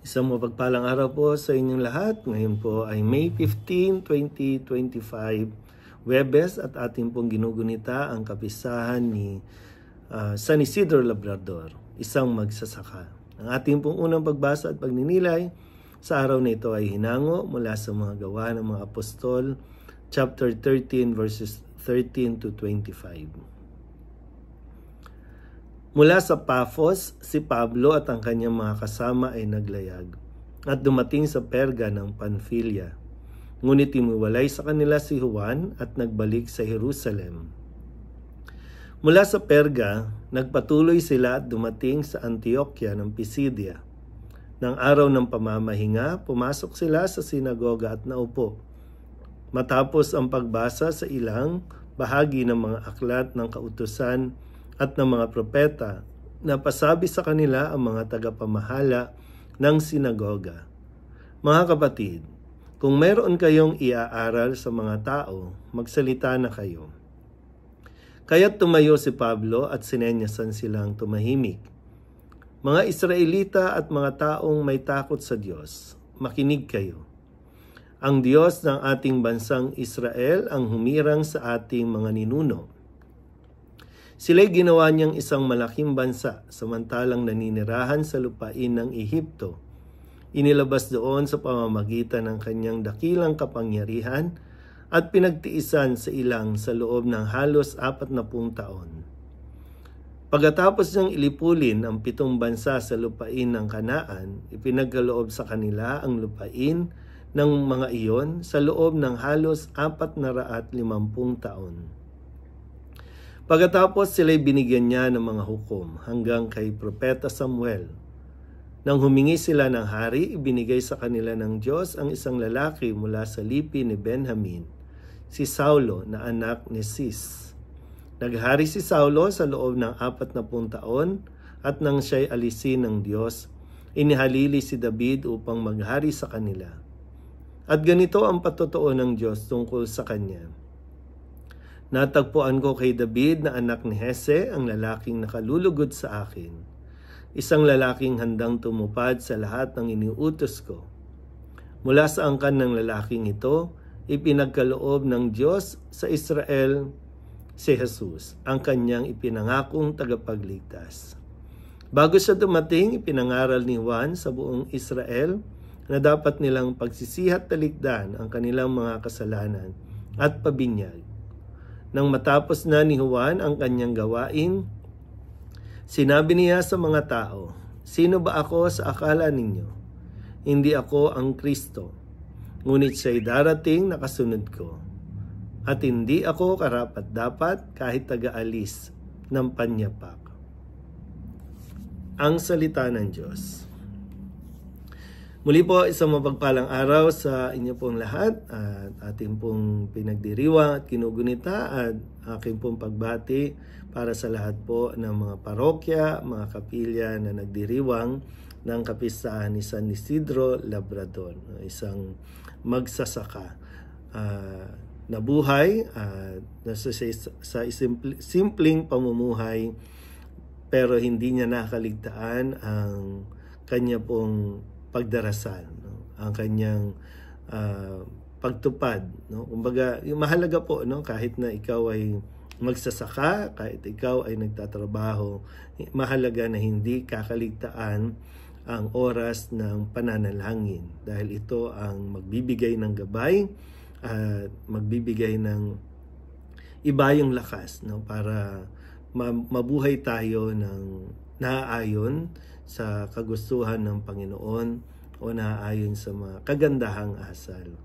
Isang mapagpalang araw po sa inyong lahat. Ngayon po ay May 15, 2025, Huwebes, at ating pong ginugunita ang kapisahan ni San Isidro Labrador, isang magsasaka. Ang ating pong unang pagbasa at pagninilay sa araw na ito ay hinango mula sa mga gawa ng mga apostol, chapter 13, verses 13 to 25. Mula sa Paphos, si Pablo at ang kanyang mga kasama ay naglayag at dumating sa Perga ng Pamphylia. Ngunit timiwalay sa kanila si Juan at nagbalik sa Jerusalem. Mula sa Perga, nagpatuloy sila at dumating sa Antioquia ng Pisidia. Nang araw ng pamamahinga, pumasok sila sa sinagoga at naupo. Matapos ang pagbasa sa ilang bahagi ng mga aklat ng kautusan at ng mga propeta, napasabi sa kanila ang mga tagapamahala ng sinagoga. Mga kapatid, kung mayroon kayong iaaral sa mga tao, magsalita na kayo. Kaya't tumayo si Pablo at sinenyasan silang tumahimik. Mga Israelita at mga taong may takot sa Diyos, makinig kayo. Ang Diyos ng ating bansang Israel ang humirang sa ating mga ninuno. Sila'y ginawa niyang isang malaking bansa samantalang naninirahan sa lupain ng Ehipto. Inilabas doon sa pamamagitan ng kanyang dakilang kapangyarihan at pinagtiisan sa ilang sa loob ng halos 40 taon. Pagkatapos niyang ilipulin ang 7 bansa sa lupain ng Kanaan, ipinagkaloob sa kanila ang lupain ng mga iyon sa loob ng halos 450 taon. Pagkatapos sila'y binigyan niya ng mga hukom hanggang kay Propeta Samuel. Nang humingi sila ng hari, ibinigay sa kanila ng Diyos ang isang lalaki mula sa lipi ni Benjamin, si Saulo na anak ni Cis. Naghari si Saulo sa loob ng 40 taon at nang siya'y alisin ng Diyos, inihalili si David upang maghari sa kanila. At ganito ang patotoo ng Diyos tungkol sa kanya. Natagpuan ko kay David na anak ni Hese ang lalaking nakalulugod sa akin. Isang lalaking handang tumupad sa lahat ng iniutos ko. Mula sa angkan ng lalaking ito, ipinagkaloob ng Diyos sa Israel si Jesus, ang kanyang ipinangakong tagapagligtas. Bago siya dumating, ipinangaral ni Juan sa buong Israel na dapat nilang pagsisihat talikdan ang kanilang mga kasalanan at pabinyag. Nang matapos na ni Juan ang kanyang gawain, sinabi niya sa mga tao, "Sino ba ako sa akala ninyo? Hindi ako ang Kristo, ngunit siya'y darating na kasunod ko. At hindi ako karapat-dapat kahit taga-alis ng panyapak." Ang salita ng Diyos. Muli po, isang mapagpalang araw sa inyo pong lahat at ating pong pinagdiriwang at kinugunita at aking pong pagbati para sa lahat po ng mga parokya, mga kapilya na nagdiriwang ng kapistahan ni San Isidro Labrador, isang magsasaka na buhay sa simpleng pamumuhay, pero hindi niya nakaligtaan ang kanya pong pagdarasal, ang kanyang pagtupad. Kumbaga, yung mahalaga po, kahit na ikaw ay magsasaka, kahit ikaw ay nagtatrabaho, mahalaga na hindi kakaligtaan ang oras ng pananalangin dahil ito ang magbibigay ng gabay at magbibigay ng ibayong lakas para mabuhay tayo ng naaayon sa kagustuhan ng Panginoon o naaayon sa mga kagandahang asal.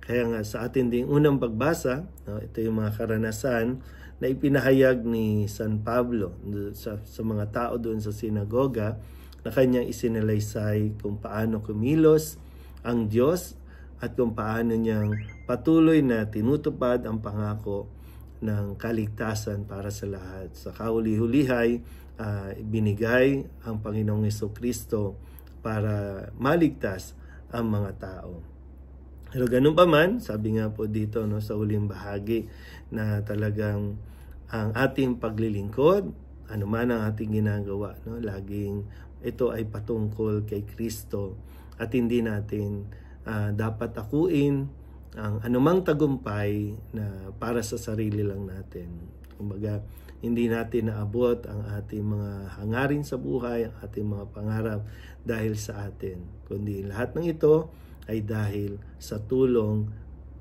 Kaya nga sa atin ding unang pagbasa, ito yung mga karanasan na ipinahayag ni San Pablo sa mga tao doon sa sinagoga na kanyang isinalaysay kung paano kumilos ang Diyos at kung paano niyang patuloy na tinutupad ang pangako ng kaligtasan para sa lahat. Sa kahuli-hulihay, binigay ang Panginoong Jesucristo para maligtas ang mga tao. Pero ganun pa man, sabi nga po dito sa huling bahagi na talagang ang ating paglilingkod, ano man ang ating ginagawa, laging ito ay patungkol kay Kristo at hindi natin dapat akuin ang anumang tagumpay na para sa sarili lang natin. Kumbaga, hindi natin naabot ang ating mga hangarin sa buhay, ang ating mga pangarap dahil sa atin. Kundi lahat ng ito ay dahil sa tulong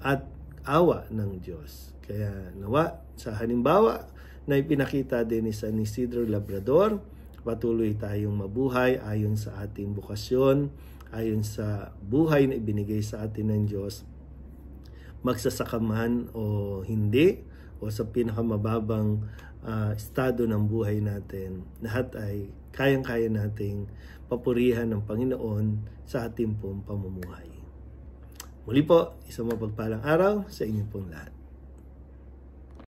at awa ng Diyos. Kaya nawa, sa halimbawa na ipinakita din ni San Isidro Labrador, patuloy tayong mabuhay ayon sa ating bukasyon, ayon sa buhay na ibinigay sa atin ng Diyos, magsasaka man o hindi, o sa pinakamababang estado ng buhay natin, lahat ay kayang-kaya nating papurihan ng Panginoon sa ating pong pamumuhay. Muli po, isang mapagpalang araw sa inyong pong lahat.